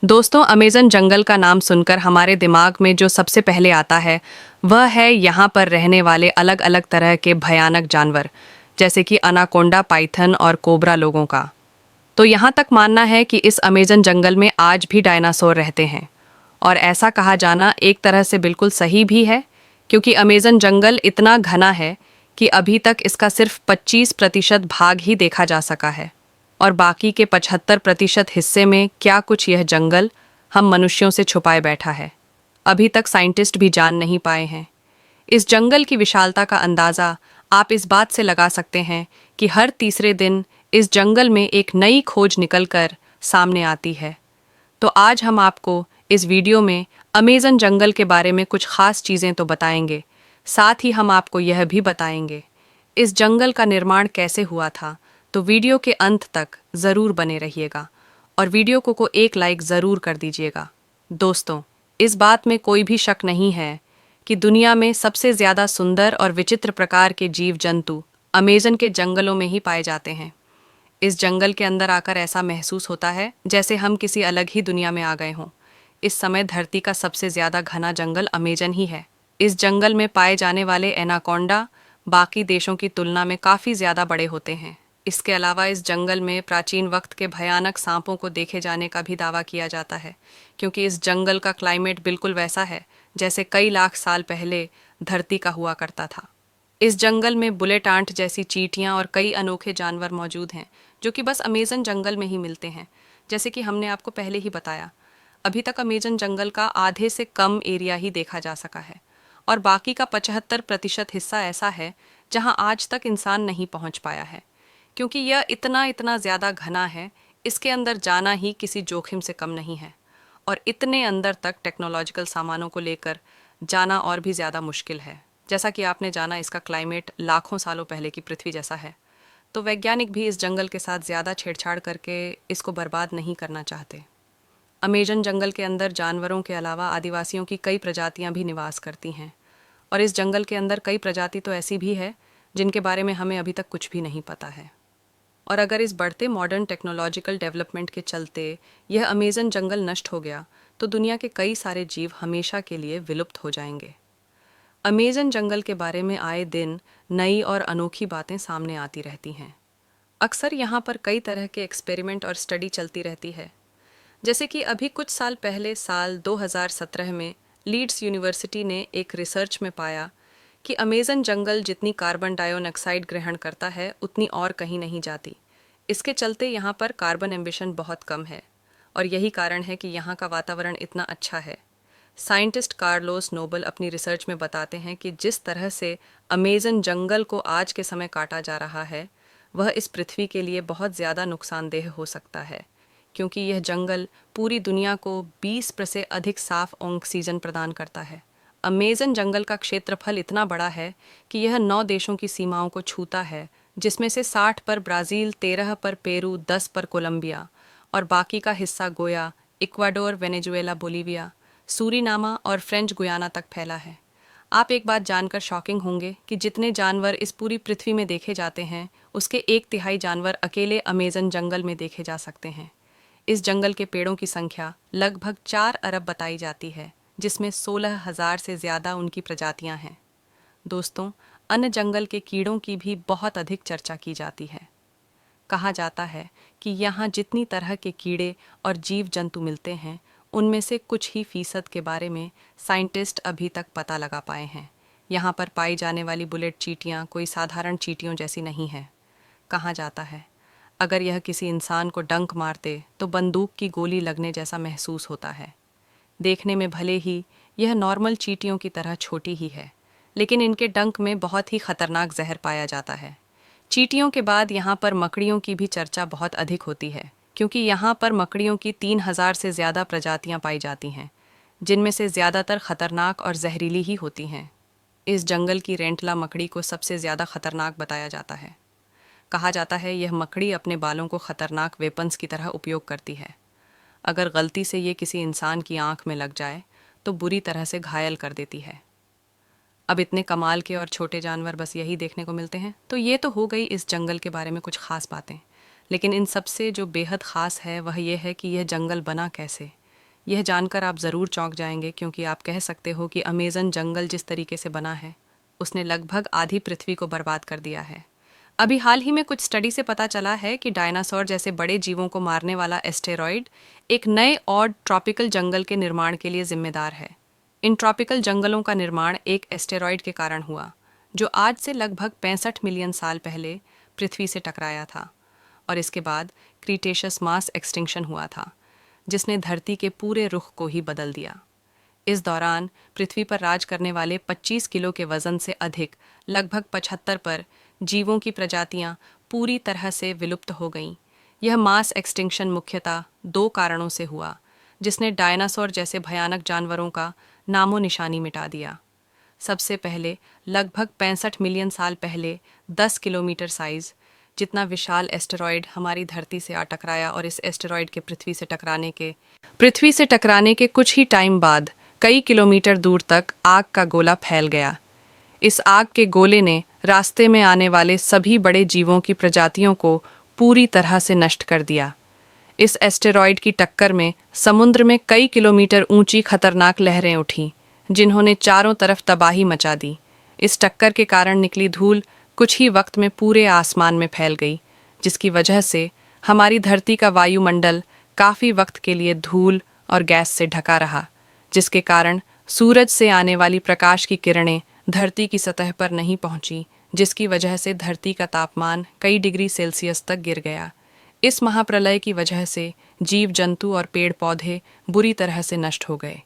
दोस्तों, अमेज़न जंगल का नाम सुनकर हमारे दिमाग में जो सबसे पहले आता है वह है यहाँ पर रहने वाले अलग अलग तरह के भयानक जानवर, जैसे कि अनाकोंडा, पाइथन और कोबरा लोगों का। तो यहाँ तक मानना है कि इस अमेज़न जंगल में आज भी डायनासोर रहते हैं। और ऐसा कहा जाना एक तरह से बिल्कुल सही भी है, क्योंकि अमेज़न जंगल इतना घना है कि अभी तक इसका सिर्फ 25% भाग ही देखा जा सका है। और बाकी के 75% हिस्से में क्या कुछ यह जंगल हम मनुष्यों से छुपाए बैठा है, अभी तक साइंटिस्ट भी जान नहीं पाए हैं। इस जंगल की विशालता का अंदाज़ा आप इस बात से लगा सकते हैं कि हर तीसरे दिन इस जंगल में एक नई खोज निकलकर सामने आती है। तो आज हम आपको इस वीडियो में अमेज़न जंगल के बारे में कुछ खास चीज़ें तो बताएंगे, साथ ही हम आपको यह भी बताएंगे इस जंगल का निर्माण कैसे हुआ था। तो वीडियो के अंत तक ज़रूर बने रहिएगा और वीडियो को एक लाइक ज़रूर कर दीजिएगा। दोस्तों, इस बात में कोई भी शक नहीं है कि दुनिया में सबसे ज़्यादा सुंदर और विचित्र प्रकार के जीव जंतु अमेज़न के जंगलों में ही पाए जाते हैं। इस जंगल के अंदर आकर ऐसा महसूस होता है जैसे हम किसी अलग ही दुनिया में आ गए हों। इस समय धरती का सबसे ज़्यादा घना जंगल अमेज़न ही है। इस जंगल में पाए जाने वाले एनाकोंडा बाकी देशों की तुलना में काफ़ी ज़्यादा बड़े होते हैं। इसके अलावा इस जंगल में प्राचीन वक्त के भयानक सांपों को देखे जाने का भी दावा किया जाता है, क्योंकि इस जंगल का क्लाइमेट बिल्कुल वैसा है जैसे कई लाख साल पहले धरती का हुआ करता था। इस जंगल में बुलेट आंट जैसी चींटियां और कई अनोखे जानवर मौजूद हैं, जो कि बस अमेज़न जंगल में ही मिलते हैं। जैसे कि हमने आपको पहले ही बताया, अभी तक अमेज़न जंगल का आधे से कम एरिया ही देखा जा सका है और बाकी का 75% हिस्सा ऐसा है जहां आज तक इंसान नहीं पहुंच पाया है। क्योंकि यह इतना इतना ज़्यादा घना है, इसके अंदर जाना ही किसी जोखिम से कम नहीं है। और इतने अंदर तक टेक्नोलॉजिकल सामानों को लेकर जाना और भी ज़्यादा मुश्किल है। जैसा कि आपने जाना, इसका क्लाइमेट लाखों सालों पहले की पृथ्वी जैसा है। तो वैज्ञानिक भी इस जंगल के साथ ज़्यादा छेड़छाड़ करके इसको बर्बाद नहीं करना चाहते। अमेज़न जंगल के अंदर जानवरों के अलावा आदिवासियों की कई प्रजातियां भी निवास करती हैं। और इस जंगल के अंदर कई प्रजाति तो ऐसी भी है जिनके बारे में हमें अभी तक कुछ भी नहीं पता है। और अगर इस बढ़ते मॉडर्न टेक्नोलॉजिकल डेवलपमेंट के चलते यह अमेज़न जंगल नष्ट हो गया तो दुनिया के कई सारे जीव हमेशा के लिए विलुप्त हो जाएंगे। अमेज़न जंगल के बारे में आए दिन नई और अनोखी बातें सामने आती रहती हैं। अक्सर यहाँ पर कई तरह के एक्सपेरिमेंट और स्टडी चलती रहती है। जैसे कि अभी कुछ साल पहले साल 2017 में लीड्स यूनिवर्सिटी ने एक रिसर्च में पाया कि अमेज़न जंगल जितनी कार्बन डाइऑक्साइड ग्रहण करता है उतनी और कहीं नहीं जाती। इसके चलते यहाँ पर कार्बन एमिशन बहुत कम है और यही कारण है कि यहाँ का वातावरण इतना अच्छा है। साइंटिस्ट कार्लोस नोबल अपनी रिसर्च में बताते हैं कि जिस तरह से अमेज़न जंगल को आज के समय काटा जा रहा है वह इस पृथ्वी के लिए बहुत ज़्यादा नुकसानदेह हो सकता है, क्योंकि यह जंगल पूरी दुनिया को 20 से अधिक साफ ऑक्सीजन प्रदान करता है। अमेज़न जंगल का क्षेत्रफल इतना बड़ा है कि यह 9 देशों की सीमाओं को छूता है, जिसमें से 60 पर ब्राज़ील, 13 पर पेरू, 10 पर कोलंबिया और बाकी का हिस्सा गोया, इक्वाडोर, वेनेजुएला, बोलीविया, सूरीनामा और फ्रेंच गुयाना तक फैला है। आप एक बात जानकर शॉकिंग होंगे कि जितने जानवर इस पूरी पृथ्वी में देखे जाते हैं उसके 1/3 जानवर अकेले अमेज़न जंगल में देखे जा सकते हैं। इस जंगल के पेड़ों की संख्या लगभग 4 अरब बताई जाती है, जिसमें 16,000 से ज़्यादा उनकी प्रजातियां हैं। दोस्तों, अन्य जंगल के कीड़ों की भी बहुत अधिक चर्चा की जाती है। कहा जाता है कि यहाँ जितनी तरह के कीड़े और जीव जंतु मिलते हैं उनमें से कुछ ही फीसद के बारे में साइंटिस्ट अभी तक पता लगा पाए हैं। यहाँ पर पाई जाने वाली बुलेट चींटियाँ कोई साधारण चींटियों जैसी नहीं है। कहा जाता है अगर यह किसी इंसान को डंक मारते तो बंदूक की गोली लगने जैसा महसूस होता है। देखने में भले ही यह नॉर्मल चींटियों की तरह छोटी ही है, लेकिन इनके डंक में बहुत ही खतरनाक जहर पाया जाता है। चींटियों के बाद यहाँ पर मकड़ियों की भी चर्चा बहुत अधिक होती है, क्योंकि यहाँ पर मकड़ियों की 3,000 से ज़्यादा प्रजातियाँ पाई जाती हैं, जिनमें से ज़्यादातर खतरनाक और जहरीली ही होती हैं। इस जंगल की रेंटला मकड़ी को सबसे ज़्यादा खतरनाक बताया जाता है। कहा जाता है यह मकड़ी अपने बालों को खतरनाक वेपन्स की तरह उपयोग करती है। अगर गलती से ये किसी इंसान की आंख में लग जाए तो बुरी तरह से घायल कर देती है। अब इतने कमाल के और छोटे जानवर बस यही देखने को मिलते हैं। तो ये तो हो गई इस जंगल के बारे में कुछ खास बातें, लेकिन इन सब से जो बेहद ख़ास है वह यह है कि यह जंगल बना कैसे। यह जानकर आप ज़रूर चौंक जाएंगे, क्योंकि आप कह सकते हो कि अमेज़न जंगल जिस तरीके से बना है उसने लगभग आधी पृथ्वी को बर्बाद कर दिया है। अभी हाल ही में कुछ स्टडी से पता चला है कि डायनासोर जैसे बड़े जीवों को मारने वाला एस्टेरॉयड एक नए और ट्रॉपिकल जंगल के निर्माण के लिए जिम्मेदार है। इन ट्रॉपिकल जंगलों का निर्माण एक एस्टेरॉयड के कारण हुआ, जो आज से लगभग 65 मिलियन साल पहले पृथ्वी से टकराया था, और इसके बाद क्रीटेशियस मास एक्सटिंक्शन हुआ था, जिसने धरती के पूरे रुख को ही बदल दिया। इस दौरान पृथ्वी पर राज करने वाले 25 किलो के वजन से अधिक लगभग 75 पर जीवों की प्रजातियां पूरी तरह से विलुप्त हो गईं। यह मास एक्सटिंक्शन मुख्यतः दो कारणों से हुआ, जिसने डायनासोर जैसे भयानक जानवरों का नामो निशानी मिटा दिया। सबसे पहले लगभग 65 मिलियन साल पहले 10 किलोमीटर साइज जितना विशाल एस्टेरॉयड हमारी धरती से आ टकराया, और इस एस्टेरॉयड के पृथ्वी से टकराने के कुछ ही टाइम बाद कई किलोमीटर दूर तक आग का गोला फैल गया। इस आग के गोले ने रास्ते में आने वाले सभी बड़े जीवों की प्रजातियों को पूरी तरह से नष्ट कर दिया। इस एस्टेरॉयड की टक्कर में समुद्र में कई किलोमीटर ऊंची खतरनाक लहरें उठीं, जिन्होंने चारों तरफ तबाही मचा दी। इस टक्कर के कारण निकली धूल कुछ ही वक्त में पूरे आसमान में फैल गई, जिसकी वजह से हमारी धरती का वायुमंडल काफ़ी वक्त के लिए धूल और गैस से ढका रहा, जिसके कारण सूरज से आने वाली प्रकाश की किरणें धरती की सतह पर नहीं पहुंची, जिसकी वजह से धरती का तापमान कई डिग्री सेल्सियस तक गिर गया। इस महाप्रलय की वजह से जीव जंतु और पेड़ पौधे बुरी तरह से नष्ट हो गए।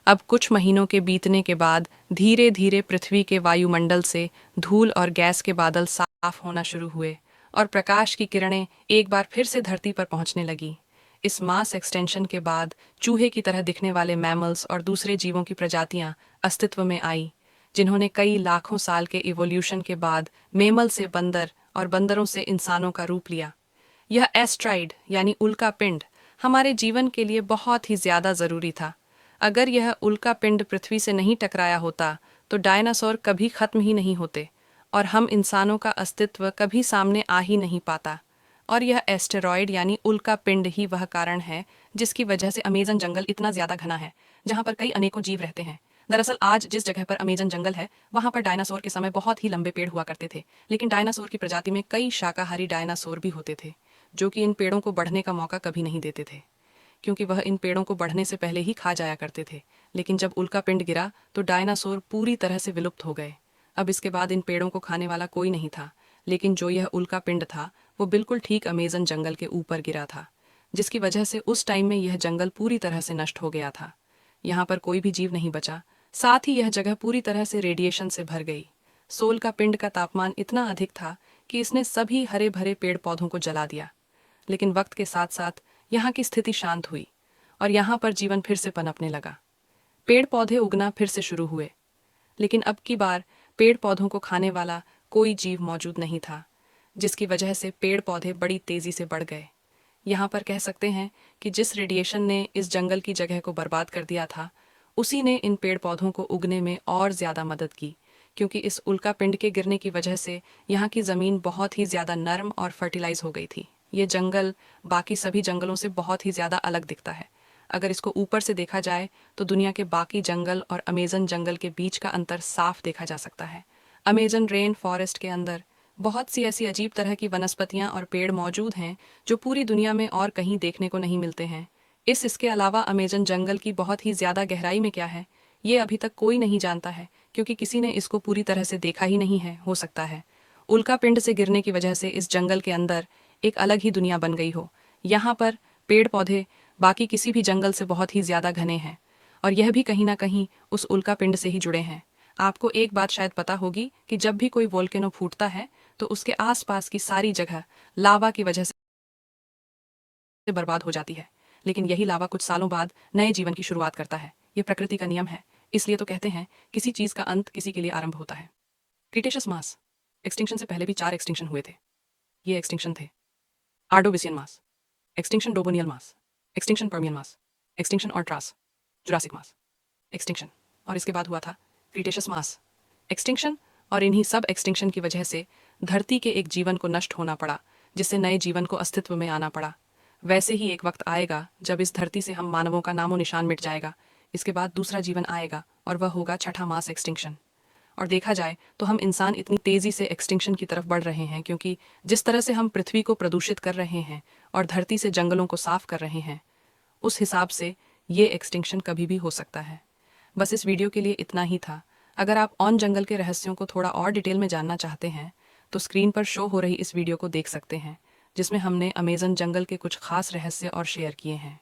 अब कुछ महीनों के बीतने के बाद धीरे धीरे पृथ्वी के वायुमंडल से धूल और गैस के बादल साफ होना शुरू हुए, और प्रकाश की किरणें एक बार फिर से धरती पर पहुंचने लगी। इस मास एक्सटेंशन के बाद चूहे की तरह दिखने वाले मैमल्स और दूसरे जीवों की प्रजातियां अस्तित्व में आई, जिन्होंने कई लाखों साल के इवोल्यूशन के बाद मेमल से बंदर और बंदरों से इंसानों का रूप लिया। यह एस्ट्राइड यानी उल्का पिंड हमारे जीवन के लिए बहुत ही ज़्यादा ज़रूरी था। अगर यह उल्का पिंड पृथ्वी से नहीं टकराया होता तो डायनासोर कभी ख़त्म ही नहीं होते, और हम इंसानों का अस्तित्व कभी सामने आ ही नहीं पाता। और यह एस्टेरॉयड यानी उल्का पिंड ही वह कारण है जिसकी वजह से अमेज़न जंगल इतना ज़्यादा घना है, जहाँ पर कई अनेकों जीव रहते हैं। दरअसल आज जिस जगह पर अमेज़न जंगल है, वहाँ पर डायनासोर के समय बहुत ही लंबे पेड़ हुआ करते थे, लेकिन डायनासोर की प्रजाति में कई शाकाहारी डायनासोर भी होते थे, जो कि इन पेड़ों को बढ़ने का मौका कभी नहीं देते थे, क्योंकि वह इन पेड़ों को बढ़ने से पहले ही खा जाया करते थे। लेकिन जब उल्का पिंड गिरा तो डायनासोर पूरी तरह से विलुप्त हो गए। अब इसके बाद इन पेड़ों को खाने वाला कोई नहीं था, लेकिन जो यह उल्का पिंड था वो बिल्कुल ठीक अमेज़न जंगल के ऊपर गिरा था, जिसकी वजह से उस टाइम में यह जंगल पूरी तरह से नष्ट हो गया था। यहाँ पर कोई भी जीव नहीं बचा, साथ ही यह जगह पूरी तरह से रेडिएशन से भर गई। सोल का पिंड का तापमान इतना अधिक था कि इसने सभी हरे भरे पेड़ पौधों को जला दिया। लेकिन वक्त के साथ साथ यहाँ की स्थिति शांत हुई और यहाँ पर जीवन फिर से पनपने लगा। पेड़ पौधे उगना फिर से शुरू हुए, लेकिन अब की बार पेड़ पौधों को खाने वाला कोई जीव मौजूद नहीं था, जिसकी वजह से पेड़ पौधे बड़ी तेजी से बढ़ गए। यहाँ पर कह सकते हैं कि जिस रेडिएशन ने इस जंगल की जगह को बर्बाद कर दिया था, उसी ने इन पेड़ पौधों को उगने में और ज़्यादा मदद की, क्योंकि इस उल्का पिंड के गिरने की वजह से यहाँ की ज़मीन बहुत ही ज़्यादा नरम और फर्टिलाइज हो गई थी। ये जंगल बाकी सभी जंगलों से बहुत ही ज़्यादा अलग दिखता है। अगर इसको ऊपर से देखा जाए तो दुनिया के बाकी जंगल और अमेज़न जंगल के बीच का अंतर साफ देखा जा सकता है। अमेज़न रेन फॉरेस्ट के अंदर बहुत सी ऐसी अजीब तरह की वनस्पतियाँ और पेड़ मौजूद हैं जो पूरी दुनिया में और कहीं देखने को नहीं मिलते हैं। इसके अलावा अमेज़न जंगल की बहुत ही ज़्यादा गहराई में क्या है, ये अभी तक कोई नहीं जानता है, क्योंकि किसी ने इसको पूरी तरह से देखा ही नहीं है। हो सकता है उल्का पिंड से गिरने की वजह से इस जंगल के अंदर एक अलग ही दुनिया बन गई हो। यहाँ पर पेड़ पौधे बाकी किसी भी जंगल से बहुत ही ज़्यादा घने हैं, और यह भी कहीं ना कहीं उस उल्का पिंड से ही जुड़े हैं। आपको एक बात शायद पता होगी कि जब भी कोई वोल्केनो फूटता है तो उसके आसपास की सारी जगह लावा की वजह से बर्बाद हो जाती है, लेकिन यही लावा कुछ सालों बाद नए जीवन की शुरुआत करता है। ये प्रकृति का नियम है, इसलिए तो कहते हैं किसी चीज़ का अंत किसी के लिए आरंभ होता है। क्रीटेशियस मास एक्सटिंक्शन से पहले भी 4 एक्सटिंक्शन हुए थे। ये एक्सटिंक्शन थे आर्डोविसियन मास, एक्सटिंक्शन डोबोनियल मास, एक्सटिंक्शन पर्मियन मास, एक्सटिंक्शन और ट्रास जुरासिक मास एक्सटिंक्शन, और इसके बाद हुआ था क्रीटेशियस मास एक्सटिंक्शन। और इन्हीं सब एक्सटिंक्शन की वजह से धरती के एक जीवन को नष्ट होना पड़ा, जिससे नए जीवन को अस्तित्व में आना पड़ा। वैसे ही एक वक्त आएगा जब इस धरती से हम मानवों का नामो निशान मिट जाएगा। इसके बाद दूसरा जीवन आएगा और वह होगा छठा मास एक्सटिंक्शन। और देखा जाए तो हम इंसान इतनी तेजी से एक्सटिंक्शन की तरफ बढ़ रहे हैं क्योंकि जिस तरह से हम पृथ्वी को प्रदूषित कर रहे हैं और धरती से जंगलों को साफ कर रहे हैं, उस हिसाब से ये एक्सटिंक्शन कभी भी हो सकता है। बस इस वीडियो के लिए इतना ही था। अगर आप ऑन जंगल के रहस्यों को थोड़ा और डिटेल में जानना चाहते हैं तो स्क्रीन पर शो हो रही इस वीडियो को देख सकते हैं, जिसमें हमने अमेज़न जंगल के कुछ खास रहस्य और शेयर किए हैं।